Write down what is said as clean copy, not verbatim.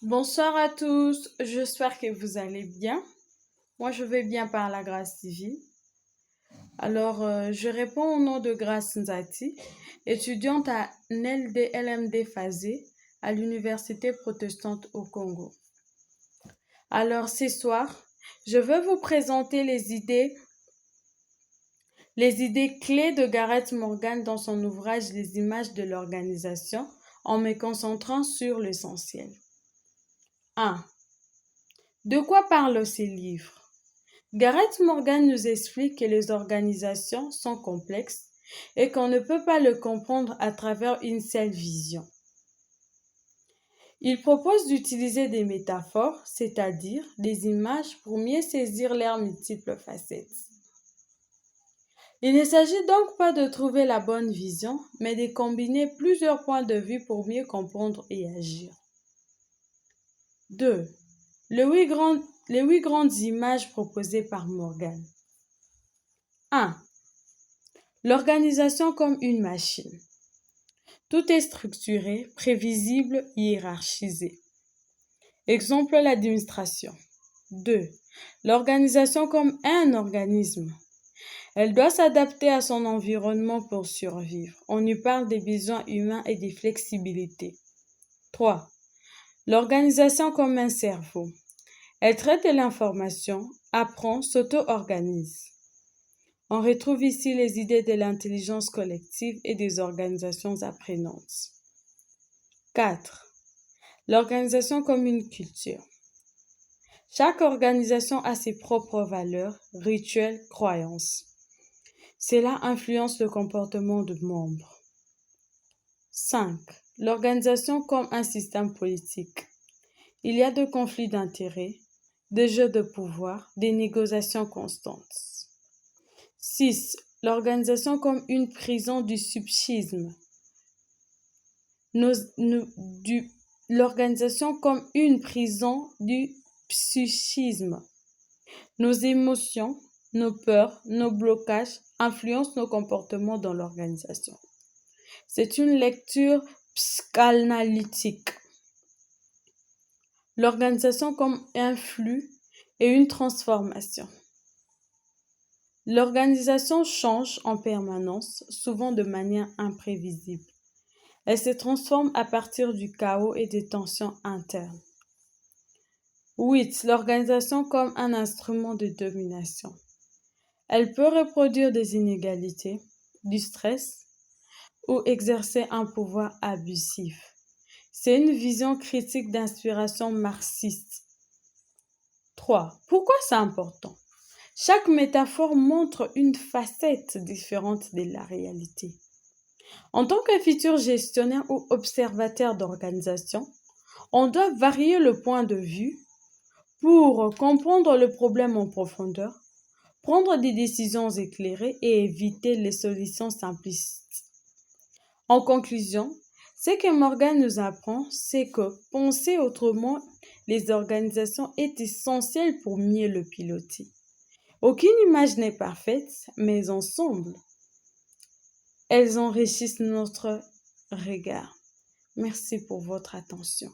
Bonsoir à tous, j'espère que vous allez bien. Moi, je vais bien par la grâce divine. Je réponds au nom de Grace Nzati, étudiante à NLD-LMD Phasé à l'Université protestante au Congo. Ce soir, je vais vous présenter les idées clés de Gareth Morgan dans son ouvrage Les images de l'organisation en me concentrant sur l'essentiel. 1. De quoi parlent ces livres? Gareth Morgan nous explique que les organisations sont complexes et qu'on ne peut pas le comprendre à travers une seule vision. Il propose d'utiliser des métaphores, c'est-à-dire des images pour mieux saisir leurs multiples facettes. Il ne s'agit donc pas de trouver la bonne vision, mais de combiner plusieurs points de vue pour mieux comprendre et agir. 2. Les huit grandes images proposées par Morgan. 1. L'organisation comme une machine. Tout est structuré, prévisible, hiérarchisé. Exemple, l'administration. 2. L'organisation comme un organisme. Elle doit s'adapter à son environnement pour survivre. On y parle des besoins humains et des flexibilités. 3. L'organisation comme un cerveau. Elle traite de l'information, apprend, s'auto-organise. On retrouve ici les idées de l'intelligence collective et des organisations apprenantes. 4. L'organisation comme une culture. Chaque organisation a ses propres valeurs, rituels, croyances. Cela influence le comportement des membres. 5. L'organisation comme un système politique. Il y a des conflits d'intérêts, des jeux de pouvoir, des négociations constantes. 6. L'organisation comme une prison du subchisme. L'organisation comme une prison du psychisme. Nos émotions, nos peurs, nos blocages influencent nos comportements dans l'organisation. C'est une lecture psychanalytique. L'organisation comme un flux et une transformation. L'organisation change en permanence, souvent de manière imprévisible. Elle se transforme à partir du chaos et des tensions internes. 8. L'organisation comme un instrument de domination. Elle peut reproduire des inégalités, du stress ou exercer un pouvoir abusif. C'est une vision critique d'inspiration marxiste. 3. Pourquoi c'est important? Chaque métaphore montre une facette différente de la réalité. En tant que futur gestionnaire ou observateur d'organisation, on doit varier le point de vue pour comprendre le problème en profondeur, prendre des décisions éclairées et éviter les solutions simplistes. En conclusion, ce que Morgan nous apprend, c'est que penser autrement les organisations est essentiel pour mieux le piloter. Aucune image n'est parfaite, mais ensemble, elles enrichissent notre regard. Merci pour votre attention.